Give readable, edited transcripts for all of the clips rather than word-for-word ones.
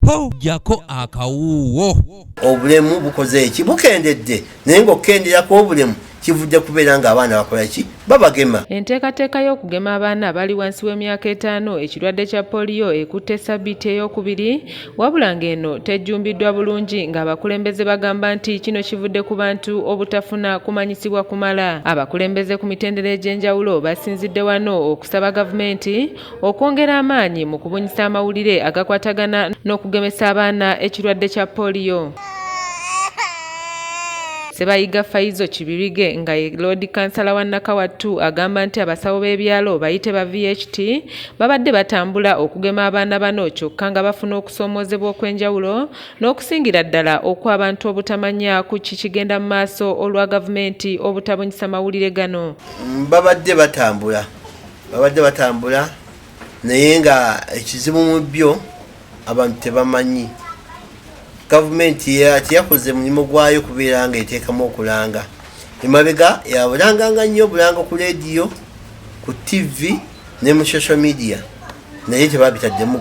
po jako akawuwo. Obulemu bukoze eki bukendedde naye ng'okkenderako obulemu kivudde kubeera ng'abaana bakola ki babagema. Enteekateeka y'okugema abaana bali wansi w'emyaka 5 ekirwadde kya polio ekutte Ssabbiiti ey'okubiri, wabula ng'eno tejjumbiddwa bulungi ng'abakulembeze bagamba nti kino kivudde ku bantu obutafuna kumanyisibwa kumala. Abakulembeze ku mitendera egy'enjawulo basinzidde wano okusaba gavumenti okwongera amaanyi mu kubunyisa amawulire agakwatagana n'okugemesa abaana ekirwadde kya polio. Sebayiga Faizo Kibirige nga ye Lord Councillor wa Nakawattu agamba nti abasawo b'ebyalo bayite ba VHT babadde batambula okugema abaana bano kyokka nga bafuna okusoomoozebwa okwenjawulo n'okusingira ddala okw'abantu obutamanya ku kikigenda mu maaso olwa gavumenti obutabunyisa mawulire gano. Babadde batambula naye nga ekizibu mu byo abantu tebamanyi. Gavumenti yakoze mulimu gwayo kubeera nga eteekamu okulanga. Emabega yabulanganga nnyo obulanga ku leediyo, ku TV ne mu social media, naye tebabitaddemu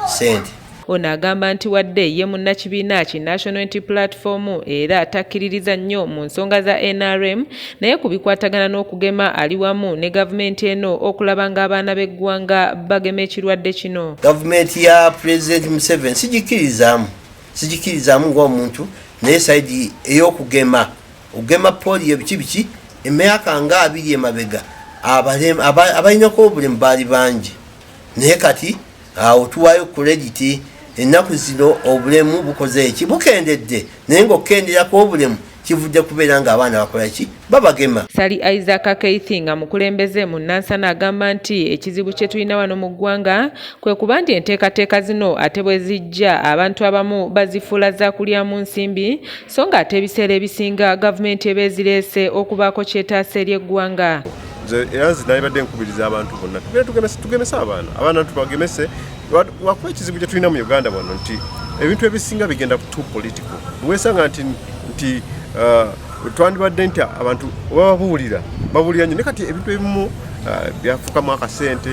ssente. Ono agamba nti wadde ye munnakibiina ki National Unity Platform era takkiririza nnyo mu nsonga za NRM, naye ku bikwatagana n'okugema ali wamu ne gavumenti eno okulaba ng'abaana b'eggwanga bagema ekirwadde kino. Gavumenti ya President Museveni sigikirizaamu ng'omuntu naye saidi ey'okugema polio biki emyaka nga 2 emabega abalinako obulemu baali bangi, naye kati awo tuwaayo kulegiti ennaku zino obulemu bukoze eki bukendedde naye ng'okkenderako obulemu kivudde kubeera ng'abaana bakola ki babagema. Sali Isaac Keith nga mukulembeze mu Nansana agamba nti ekizibu kye tulina wano mu ggwanga kwe kuba nti enteekateeka zino ate bwe zijja abantu abamu bazifuula za kulyamu nsimbi so nga ate ebiseera ebisinga gavumenti eba ezireese okubaako kyetaasa eri eggwanga. Era nze nalibadde nkubiriza abantu bonna tubeere tugemese abaana tubagemese wakuba ekizibu kye tulina mu Uganda wano nti ebintu ebisinga bigenda too political. Weesanga nti twandibadde nti abantu babuulira nnyo ne kati ebintu ebimu byafukamu akasente.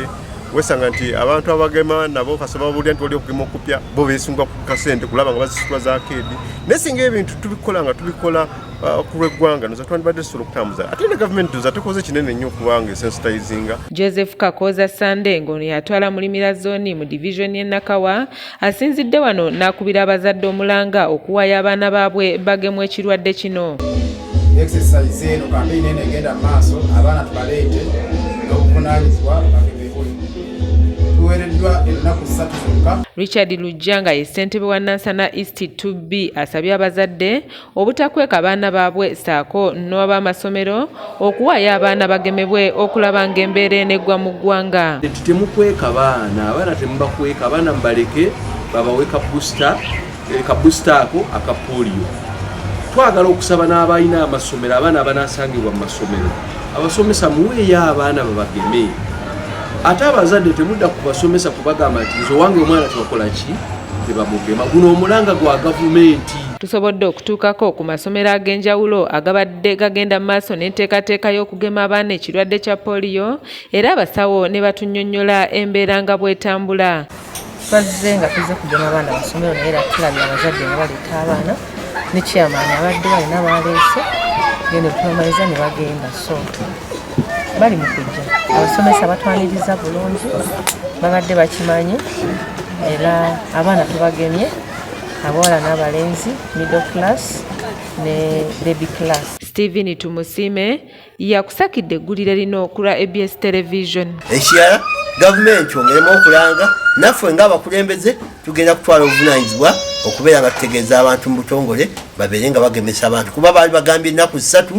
Wesanga nti abantu abagema nabo kasaba babuulira nti wali okugema okupya bo beesunga ku kasente kulaba nga bazisitula za keedi. Naye singa ebintu tubikola ku lw'eggwanga noza twandibadde tusobola okutambuza ate ne gavumenti doza tekoze kinene nnyo okubanga esensitizinga. Joseph Kakoza Sande ngono yatwala mulimira zooni mu division y'e Nakawa asinzidde wano n'akubira abazadde omulanga okuwaayo abaana baabwe bagemu ekirwadde kino. Exercise eno kampeyini eno egenda mu maaso abaana tubaleete n'obuvunaanyizibwa tuweereddwa ennaku 3 zokka. Richard Lujjanga ye ssentebe wa Nansana East 2B asabye abazadde obutakweka abaana baabwe ssaako n'ab'amasomero okuwaayo abaana bagemebwe okulaba ng'embeera eneggwa mu ggwanga. Temukweka abaana temubakweka abaana mubaleke babawe ka booster ako aka polio. Twagala okusaba n'abalina amasomero abaana abanaasangibwa mu masomero abasomesa muweeyo abaana babageme. Ate abazadde temudda kubasomesa kubagamba nti nze owange omwana tebakola ki tebamugema. Guno omulanga gwa gavumenti. Tusobodde okutuukako ku masomero ag'enjawulo agabadde gagenda mu maaso n'enteekateeka y'okugema abaana ekirwadde kya polio era abasawo ne batunnyonnyola embeera nga bw'etambula. Twazze nga tuzze kugema abaana basomero naye era tulabye abazadde nga baleeta abaana ne chairman abadde balina baleese genda okumaliriza ne bagenda so bali mu kujja. Abasomesa batwaniriza bulungi babadde bakimanyi era abaana tubagemye abawala n'abalenzi middle class ne baby class. Stephen Tumusime yakusakidde eggulire lino ku lwa ABS Television. Ekirala gavumenti ongeremu okulanga naffe ng'abakulembeze tugenda kutwala obuvunaanyizibwa okubeera nga tutegeeza abantu mu butongole babeere nga bagemesa abantu kuba baali bagambye ennaku 3